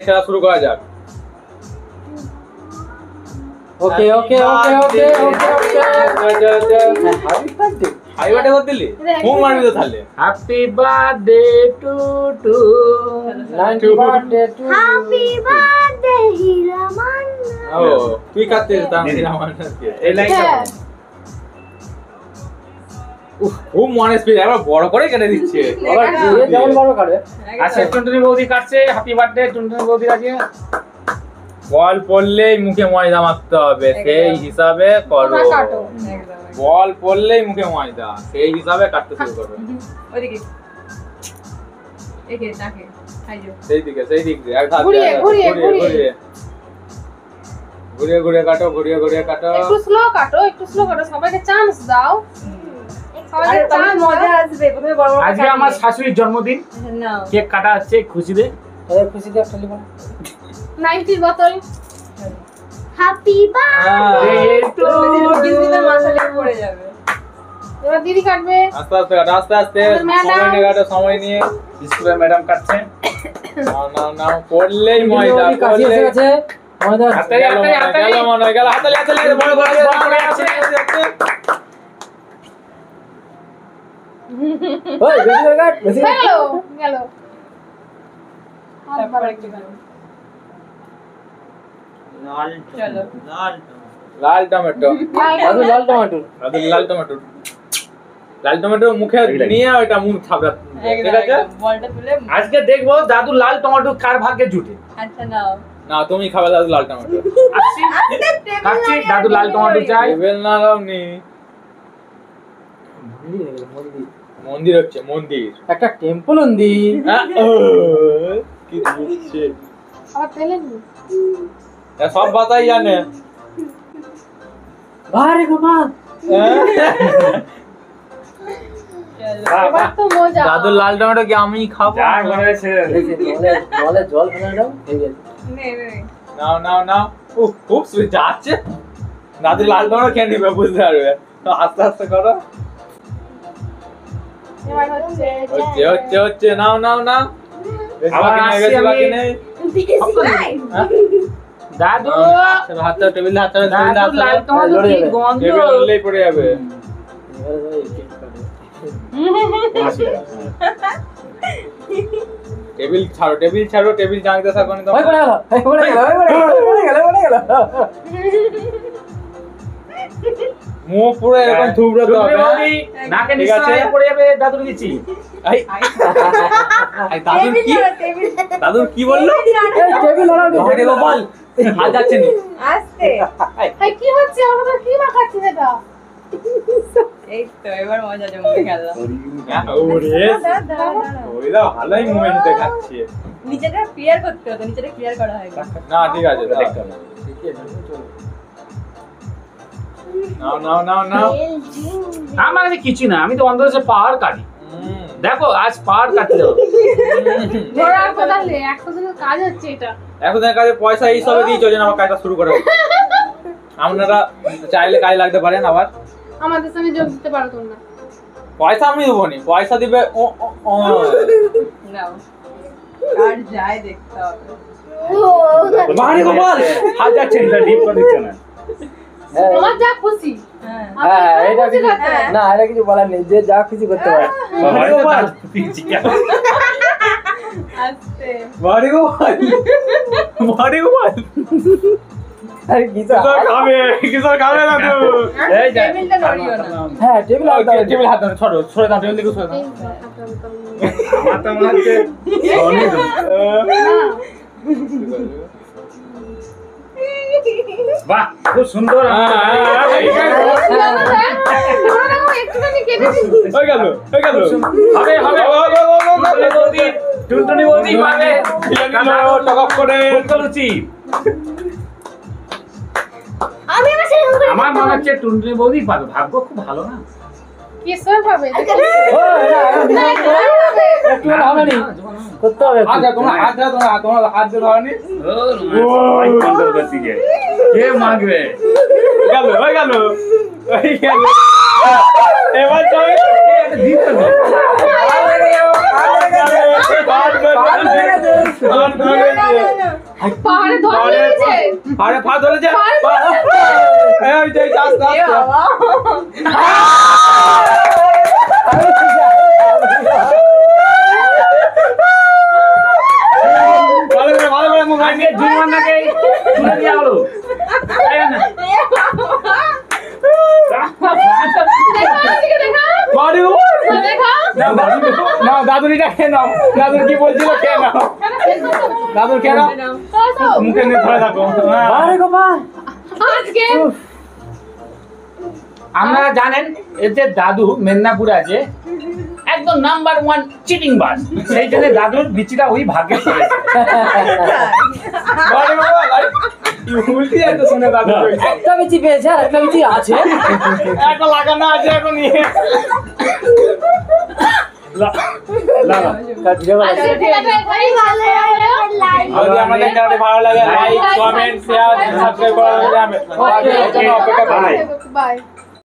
খেলা শুরু করা যাক। Okay okay okay okay okay okay happy birthday happy birthday করে দিলি ফোন মারবি তো তাহলে। Happy birthday to to 90 birthday to happy birthday Hiraman. ও তুই কাটতেছিস তাম হিরামান এই লাইনটা খুব মনে স্পিড আবার বড় করে কেটে দিচ্ছে আবার যে যেমন বড় করে। আচ্ছা টুনটুনি বৌদি কাটছে হ্যাপি বার্থডে টুনটুনি বৌদি আছে। বল পড়লেই মুখে ময়দা মারতে হবে সেই হিসাবে করো। বল পড়লেই মুখে ময়দা সেই হিসাবে কাটতে শুরু করো। ওইদিকে একে তাকে খাইও সেই দিকে এক ধাপ ঘুরিয়ে ঘুরিয়ে ঘুরিয়ে কাটো একটু স্লো কাটো সবাইকে চান্স দাও। আরে তবে মজা আসবে প্রথমে বড় বড় আজকে আমার শাশুড়ির জন্মদিন না কেক কাটা হচ্ছে খুশিতে খুশিতে একটা লিখো 90 বোতল হ্যাপি বার্থডে টু কিছুদিনের মাথা লেগে পড়ে যাবে। এবার দিদি কাটবে আস্তে আস্তে সময় নিয়ে স্কুলের ম্যাডাম কাটছে। নাও পড়লেই ময়দা কাছে কাছে ময়দা গেল মনে হয় গেল হাতালি বড় আছে ওই বেশি গেল তারপর একটু গান চলো লাল টমেটো লাল টমেটো মুখে নিয়ে ওটা মুখ থাপড়া ঠিক আছে। বলটা তুলে আজকে দেখবো দাদু লাল টমেটো কার ভাগ্যে জুটে। আচ্ছা নাও না তুমি খাবে দাদু লাল টমেটো। কাটছি দাদু লাল টমেটো চাই। টেবিল না লাউনি মন্দির হচ্ছে মন্দির একটা টেম্পল মন্দির কি দিচ্ছে আবার তেলে সব বাতাই জানে। বারে গোপাল এবার তো মজা দাদু লাল টমেটো কি আমি খাবো? যা করে ছেড়ে জলে জল ফেলে দাও ঠিক আছে। নে নাও খুব সুইট যাচ্ছে। দাদু লাল টমেটো খেয়ে নিবে বুঝতে পারবে তো আস্তে আস্তে করো। এবার হচ্ছে নাও আবার আসছি আমি। দাদু হাতটা টেবিল হাতটা দাদু লাল টমেটো কি গন্ধ। টেবিলেই পড়ে যাবে। টেবিল ছাড়ো টেবিল জানতে থাকো না। ওই পড়ে গেল মুখ পুরো এরকম থুবড়াতে হবে নাকে ঠিক আছে? নিচে পড়ে যাবে দাদুর দিচ্ছি। দাদুর কি বললো? টেবিল গোপাল হাত যাচ্ছে না আস্তে কি হচ্ছে আমরা তো কি মাখাচ্ছি এটা এই তো এবার মজা জমে গেল। ওইটা ভালোই মুভমেন্ট দেখাচ্ছে। নিচেটা ক্লিয়ার করতে হতো নিচেটা ক্লিয়ার করা হয় না ঠিক আছে দেখতে হবে। নাও আমার কাছে কিছু না আমি তো অন্ধদেশে পাহাড় কাটি। দেখো আজ পাহাড় কাটতে যাবো। ধরা কোদালে একটা দিনের কাজ হচ্ছে এটা। এখন কাজে পয়সা এই সবে দিয়ে চলে আমার কাজটা শুরু করে। আপনারা চাইলে কাজে লাগতে পারেন আবার আমাদের সঙ্গে যোগ দিতে পারো তোমরা। পয়সা আমি দেবো নি পয়সা দিবে নাও আর যায় দেখতে হবে। বাড়ি গোপাল হাত যাচ্ছে না ডিপ করে দিচ্ছে না। তোমার যা খুশি হ্যাঁ হ্যাঁ এটা কিছু না এটা কিছু বলার নেই যে যা খুশি করতে পারে। বাড়ি গোপাল আস্তে বাড়ি গোপাল আরে কিছু খাবে না তো। এই যা টেবিলটা নড়িও না। হ্যাঁ টেবিল আর দাও টেবিল হাত ধরে সরে দাও টেবিল দিকে সরে দাও। মাথা মারছে বাহ খুব সুন্দর। হয়ে গেল হবে বৌদি টুনটুনি বৌদি পাবে টক করে লুচি। আমি আমার সেই আমার মনে হচ্ছে টুনটুনি বৌদি পাবে ভাগ্য খুব ভালো না। কিসের পাবে একটু হবে নি করতে হবে তোমার হাত দিয়ে ধরনি কে মাগবে হয়ে গেল এবার পাহাড়ে ধরে নিয়েছে। আরে পা ধরেছে এই যে আস্তে এ আস্তে বাবা ভালো করে মুখ আগে জুমানাকে তুলে দেওয়া হলো তাই না? দেখা এদিকে দেখা বাড়ি দেখা না দাদুরিটা খেয়ে নাও দাদুর কি বলছিল খেয়ে নাও দাদুর খেয়ে নাও মুখে নিয়ে ধরে থাকো আরে গোপাল আজকে আপনারা জানেন এই যে দাদু মেদিনীপুরে আছে একদম নাম্বার 1 চিটিং বাস সেই জন্য দাদুর বিচিটা ওই ভাগ্যে পড়েছে বাড়ি বাবা উল্টি যাচ্ছে শুনে দাদু একটা বিচি পেয়েছে আর একটা বিচি আছে একটা লাগানো আছে এখন নিয়ে আজকে ভিডিওটা এখানেই ভালো লাগলো। যদি আমাদের চ্যানেলটি ভালো লাগে লাইক কমেন্ট শেয়ার সাবস্ক্রাইব করা যাবে Okay, okay. অপেক্ষা করুন Bye. বাই।